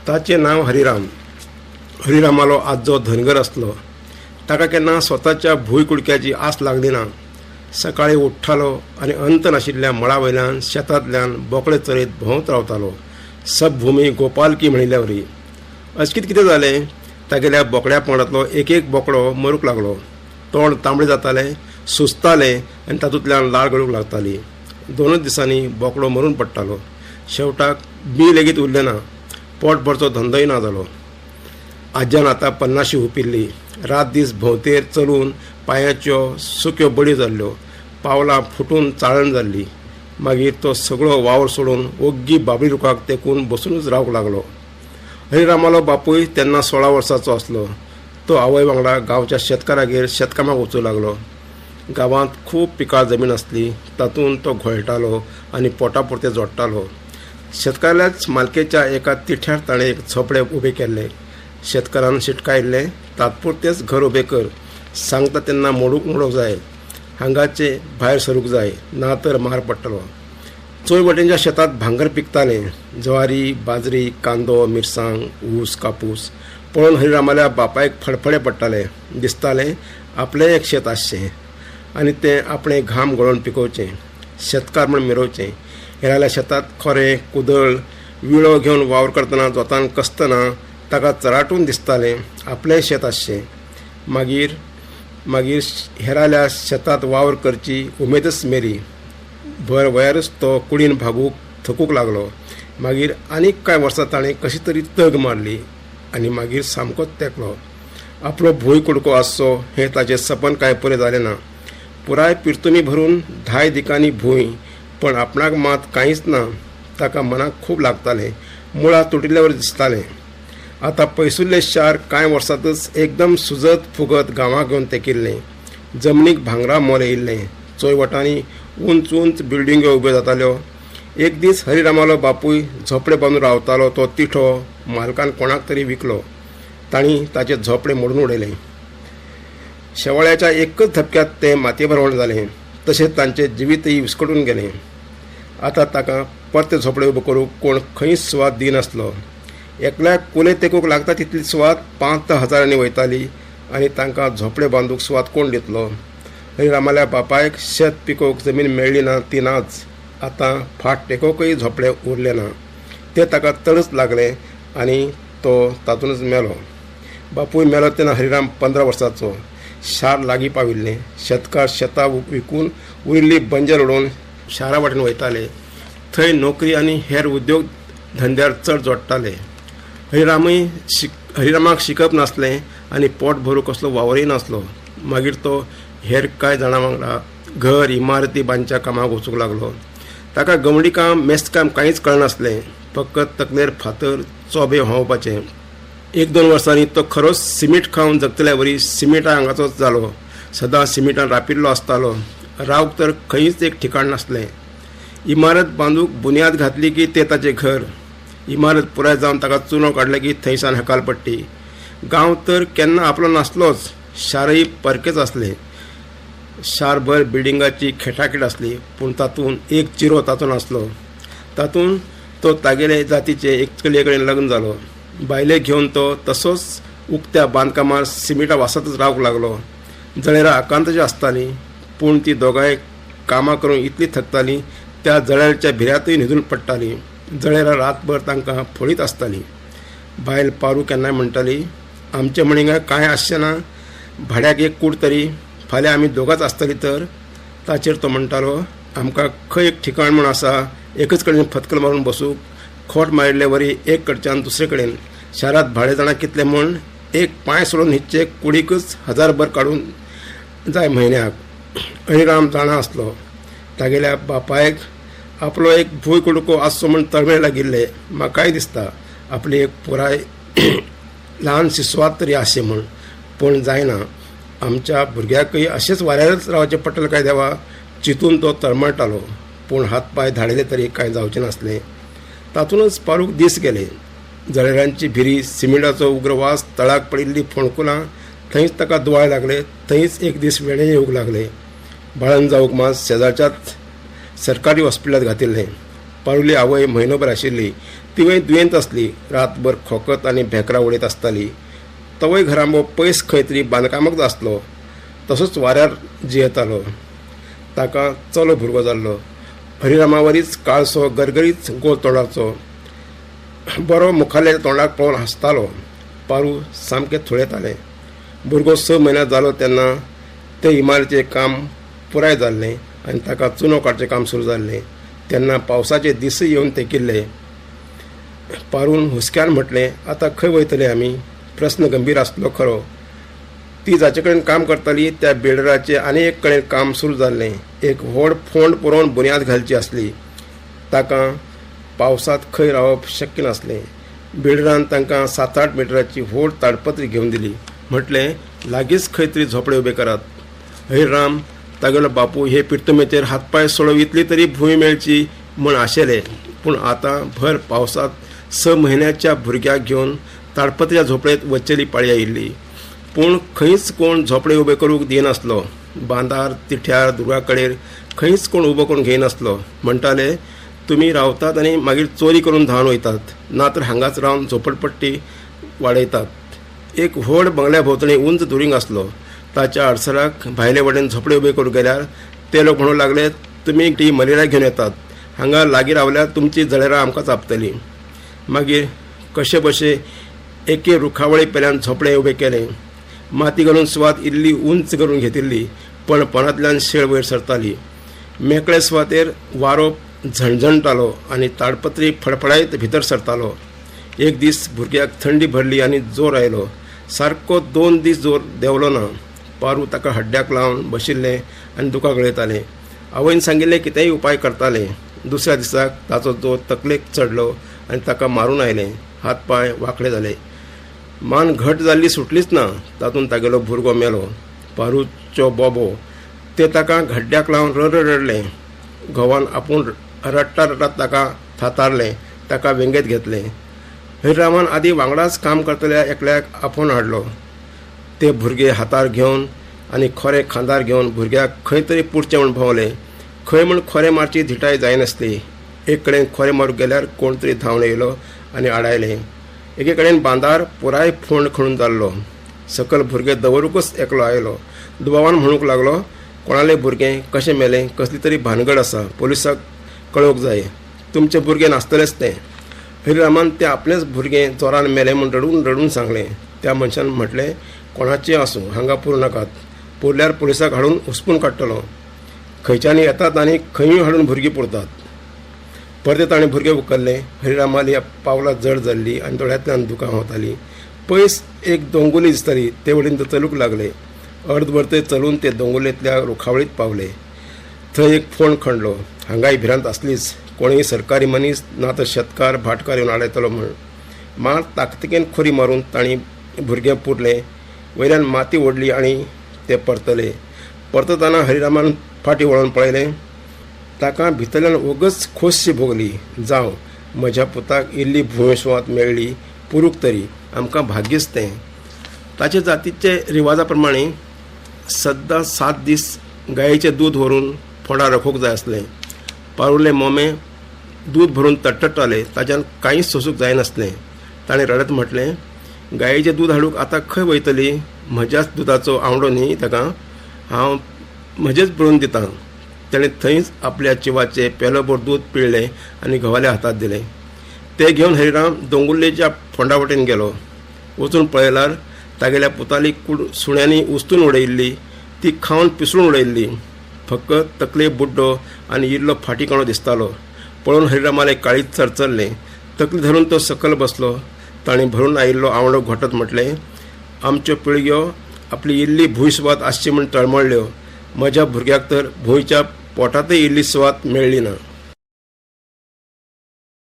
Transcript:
ताचें नांव हरिराम. हरिरामालो आजो धनगर आसलो. ताका केन्ना स्वताच्या भूंय कुडक्याची आस लागली ना. सकाळीं उठ्ठालो आनी अंत नाशिल्ल्या मळा वयल्यान शेतांतल्यान बोकडे चरयत भोंवत रावतालो. सब भुमी गोपालकी म्हणिल्ल्या वरी. अचकीत कितें जालें, तागेल्या बोकड्या पंगडांतलो एक एक बोकडो मरूंक लागलो. तोंड तांबडें जातालें, सुजतालें आनी तातूंतल्यान लाळ गळूंक लागताली. 2 दिसांनी बोकडो मरून पडटालो. शेवटाक बी लेगीत उरलें ना. पोटभरचो धंदोय ना जालो. आज्यान आतां 50 हुपिल्ली. रात दीस भोंवतेर चलून पांयाच्यो सुक्यो बडी जाल्ल्यो. पावलां फुटून चाळण जाल्ली. मागीर तो सगळो वावर सोडून ओग्गी बाबळी रुखाक तेकून बसूनच रावंक लागलो. हरिरामालो बापूय तेन्ना 16 वर्सांचो आसलो. तो आवय वांगडा गांवच्या शेतकारागेर शेतकामाक वचूं लागलो. गांवांत खूब पिकाळ जमीन आसली. तातूंत तो घोळटालो आनी पोटा पुरतें जोडटालो. शेतकाराल्याच मालकेच्या एका तिठ्यार ताणें एक झोपडे उबें केल्लें. शेतकारान शिटकायिल्लें, तात्पुरतेंच घर उबें कर. सांगता तेन्ना मोडूंक जाय. हांगाचे भायर सरूंक जाय, ना तर मार पडटलो. चोय वटेनच्या शेतांत भांगर पिकतालें. ज्वारी, बाजरी, कांदो, मिरसांग, ऊस, कापूस. पळोवन हरिरामाल्या बापायक फडफडे पडटाले. दिसतालें आपलें एक शेत आसचें आनी तें आपणें घाम गळोवन पिकोवचें, शेतकार म्हूण मिरोवचें. हेराल्या शेतांत खोरें, कुदळ, विळो घेवन वावर करतना जोतान कसतना ताका चराटून दिसतालें आपलें शेत आसचें. मागीर हेराल्या शेतांत वावर करची उमेदच मेरी. भर वयारच तो कुडीन भागूंक थकूंक लागलो. मागीर आनीक कांय वर्सां ताणें कशी तरी तग मारली आनी मागीर सामकोच तेंकलो. आपलो भूंय कुडको आसचो हें ताचें सपन कांय पुरें जालें ना. पुराय पिर्तुनी भरून 10 दिकांनी भूंय, पण आपणाक मात कांयच ना. ताका मनाक खूब लागतालें. मुळां तुटिल्ल्यावर दिसतालें. आतां पयसुल्लें शार कांय वर्सांतच एकदम सुजत फुगत गांवांक घेवन तेंकिल्लें. जमनीक भांगरां मोल येयल्लें. चोय वटांनी उंच उंच बिल्डिंग्यो उब्यो जाताल्यो. एक दीस हरिरामालो बापूय झोपडे बांदून रावतालो तो तिठो मालकान कोणाक तरी विकलो. तांणी ताचें झोपडें मोडून उडयलें. शेवाळ्याच्या एकच धपक्यात तें मातये भरवण जालें. तशेंच तांचें जिवीतय विस्कटून गेलें. आतां ताका परतें झोपडें उबें करूंक कोण खंयच सुवात दिनासलो. एकल्याक कुले तेकूंक लागता तितली सुवात 5 हजारांनी वयताली आनी तांकां झोपडे बांदूंक सुवात कोण दितलो. हरिरामाल्या बापायक शेत पिकोवंक जमीन मेळ्ळी ना ती नाच. आतां फाट टेकोवंकय झोपडें उरलें ना. तें ताका तडच लागलें आनी तो तातूंतच मेलो. बापूय मेलो तेन्ना हरिराम 15 वर्सांचो. शार लागीं पाविल्लें. शेतकार शेतां विकून उरिल्ली बंजर उडोवन शारा वाटेन वयताले. थंय नोकरी आनी हेर उद्योग धंद्यार चड जोडटाले. हरिरामाक शिकप नासलें आनी पोट भरूंक कसलो वावरय नासलो. मागीर तो हेर कांय जाणां वांगडा घर इमारती बांदच्या कामाक वचूंक लागलो. ताका गवंडी काम, मेस्त काम कांयच कळनासलें. फकत तकलेर फातर चोबे व्हांवपाचें. 1-2 वर्सांनी तो खरोच सिमीट खावन जगतल्या वरी सिमिटा हांगाचोच जालो. सदां सिमिटान रापिल्लो आसतालो. रावंक तर खंयच एक ठिकाण नासलें. इमारत बांदूंक बुन्याद घातली की तें ताचें घर. इमारत पुराय जावन ताका चुनो काडले की थंयसान हकालपट्टी. गांव तर केन्ना आपलो नासलोच. शारय परकेच आसलें. शारभर बिल्डिंगाची खेटाखेट आसली, पूण तातूंत एक चिरो तातूंत आसलो. तातूंत तो तागेले जातीचे एक चलये कडेन लग्न जालो. बायले घेवन तो तसोच उक्त्या बांदकामार सिमिटा वासतच रावंक लागलो. जळेरां आकांतची आसतालीं, पूण ती दोगांय कामां करून इतली थकतालीं त्या जळेराच्या भिऱ्यांतूय न्हिदून पडटालीं. जळेरां रातभर तांकां फळीत आसतालीं. बायल पारू केन्नाय म्हणटाली, आमचे मणिंगा कांय आसचें ना, भाड्याक एक कूड तरी, फाल्यां आमी दोगांच आसतलीं तर. ताचेर तो म्हणटालो, आमकां खंय एक ठिकाण म्हूण आसा, एकच कडेन फतकल मारून बसूंक. खोट मारिल्ले वरी एक कडच्यान दुसरे कडेन. शारांत भाडे जाणां कितले म्हूण एक पांय सोडून न्हिदचे कुडीकच 1000 भर काडून जाय म्हयन्याक. हरिराम जाणा आसलो. तागेल्या बापायक आपलो एक भूंय कुडको आसचो म्हूण तळमेळ लागिल्लें. म्हाकाय दिसता आपली एक पुराय ल्हानशी सुवात तरी आसची म्हूण. पूण जायना. आमच्या भुरग्याकय अशेंच वाऱ्यारच रावचें पडटलें काय देवा, चिंतून तो तळमळटालो. पूण हातपाय धाडिले तरी कांय जावचें नासलें. तातूंतच पारूक दीस गेले. जळेरांची भिरी, सिमिटाचो उग्र वास, तळाक पडिल्लीं फोणकुलां, थंयच ताका दुवाळ लागले. थंयच एक दीस वेडे येवंक लागले. बाळंत जावंक मात शेजारच्याच सरकारी हॉस्पिटलांत घातिल्लें. पारुली आवय म्हयनोभर आशिल्ली. तिवय दुयेंत असली, रातभर खोकत आनी भेकरां उडयत आसताली. तवय घरांबो पयस खंय तरी बांदकामाक आसलो. तसोच वाऱ्यार जियेतालो. ताका चलो भुरगो जाल्लो. हरिरामावरीच काळसो, गरगरीत गोल तोंडाचो, बरो मुखारल्या तोंडाक पळोवन हांसतालो. पारू सामकें थुळेतालें. भुरगो 6 म्हयन्यां जालो तेन्ना ते इमारतीचें काम पुराय जाल्लें आनी ताका चुनो काडचें काम सुरू जाल्लें. तेन्ना पावसाचे दीस येवन तेंकिल्ले. पारून हुस्क्यान म्हटलें, आतां खंय वयतले आमी? प्रस्न गंभीर आसलो खरो. ती जाचे कडेन काम करताली त्या बिल्डराचें आनी एक कडेन काम सुरू जाल्लें. एक व्हड फोंड पुरोवन बुन्याद घालची आसली. ताका पावसांत खंय रावप शक्य नासलें. बिल्डरान तांकां 7-8 मिटराची व्हड ताडपत्री घेवन दिली. म्हटलें, लागींच खंय तरी झोपडे उबे करात. हरिराम तागेलो बापूय हे पिर्तुमेचेर हातपाय सोडव इतली तरी भूंय मेळची म्हूण आशेले. पूण आतां भर पावसांत 6 म्हयन्याच्या भुरग्याक घेवन ताडपत्र्या झोपडेंत वचचेली पाळी आयिल्ली. पूण खंयच कोण झोपडे उबे करूंक दिनासलो. बांदार, तिठ्यार, दुर्गा कडेन खंयच कोण उबो करून घेयनासलो. म्हणटाले, तुमी रावतात आनी मागीर चोरी करून धांवन वयतात, नातर हांगाच रावन झोपडपट्टी वाडयतात. एक व्हड बंगल्या भोंवतणी उंच दुरींग आसलो. ताच्या आडसराक भायले वटेन झोपडे उबे करूंक गेल्यार ते लोक म्हणूंक लागले, तुमी ती मलेरिया घेवन येतात, हांगा लागीं रावल्यार तुमची जळेरां आमकां चापतली. मागीर कशे बशे एके रुखावळे पेल्यान झोपडे उबे केले. माती घालून सुवात इल्ली उंच करून घेतिल्ली, पण पोंडांतल्यान शेळ वयर सरताली. मेकळे सुवातेर वारो झणझणटालो आनी ताडपत्री फडफडायत भितर सरतालो. एक दीस भुरग्याक थंडी भरली आनी जोर आयलो. सारको 2 दीस जोर देंवलो ना. पारू ताका हड्ड्याक लावन बशिल्लें आनी दुकां गळयतालें. आवयन सांगिल्लें कितेंय उपाय करतालें. दुसऱ्या दिसाक ताचो जोर तकलेक चडलो आनी ताका मारून आयलें. हात पांय वांकडे जाले. मान घट जाल्ली सुटलीच ना. तातूंत तागेलो भुरगो मेलो. पारूचो बोबो ते ताका हड्ड्याक लावन रडलें. घोवान आपूण रडटा रडटात ताका थातारलें. ताका वेंगेत घेतलें. हरिरामान आदी वांगडाच काम करतल्या एकल्याक आपोवन हाडलो. ते भुरगे हातार घेवन आनी खोरे खांदार घेवन भुरग्याक खंय तरी पुडचें म्हूण भोंवले. खंय म्हूण खोरें मारची धिटाय जायनासली. एक कडेन खोरें मारूंक गेल्यार कोण तरी धांवन येयलो आनी आडायलें. एके कडेन बांदार पुराय फोंड खणून जाल्लो. सकल भुरगे दवरूकच एकलो आयलो. दुबावान म्हणूंक लागलो, कोणालें भुरगें कशें मेलें, कसली तरी भानगड आसा, पोलिसाक कळोवंक जाय. तुमचें भुरगें नासतलेंच तें. हरिरामान तें आपलेंच भुरगें जोरान मेलें म्हूण रडून रडून सांगलें. त्या मनशान म्हटलें, कोणाचें आसूं, हांगा पुरो नाकात, पुरल्यार पुलिसाक हाडून हुसपून काडटलो. खंयच्यानी येतात आनी खंयूय हाडून भुरगीं पुरतात. परते ताणें भुरगें उखल्लें. हरिरामाली पावलां जड जाल्ली आनी दोळ्यांतल्यान दुकां वतालीं. पयस एक दोंगुली दिसताली. ते वटेन ते चलूंक लागले. अर्दवर ते चलून ते दोंगुलेंतल्या रुखावळीत पावले. थंय एक फोंड खणलो. हांगाय भिरांत आसलीच. कोणीय सरकारी मनीस ना तर शेतकार भाटकार येवन आडयतलो म्हूण. मात ताकतिकेन खोरी मारून तांणी भुरगें पुरलें. वयल्यान माती ओडली आनी ते परतले. परततना हरिरामान फाटीं वळोन पळयलें. ताका भितरल्यान वगच खोसशी भोगली. जावं, म्हज्या पुताक इल्ली भूंय सुवात मेळ्ळी, पुरूक तरी आमकां भाग्यच तें. ताचे जातीचे रिवाजा प्रमाणे सद्दां 7 दीस गायेचें दूद व्हरून फोंडां रखोवंक जाय आसलें. पारुले मोमे दूद भरून तडतडटाले. ताच्यान कांयच सोसूंक जायनासलें. ताणें रडत म्हटलें, गायेचें दूद हाडूंक आतां खंय वयतली? म्हज्याच दुदाचो आवडो न्ही ताका, हांव म्हजेंच भरून दितां. ताणें थंयच आपल्या चिवाचें पेलोभर दूद पिळ्ळें आनी घोवाल्या हातांत दिलें. ते घेवन हरिराम दोंगुल्लेच्या फोंडा वटेन गेलो. वचून पळयल्यार तागेल्या पुताली कूड सुण्यांनी उस्तून उडयिल्ली. ती खावन पिसळून उडयिल्ली. फकत तकले बुड्डो आनी इल्लो फाटी कणो दिसतालो. पळोवन हरिरामालें काळीज चरचरलें. तकली धरून तो सकल बसलो. ताणें भरून आयिल्लो आवडो घोटत म्हटलें, आमच्यो पिळग्यो आपली इल्ली भूंय सुवात आसची म्हूण तळमळ्ळ्यो. म्हज्या भुरग्याक तर भूंयच्या पोटांतय इल्ली सुवात मेळ्ळी ना.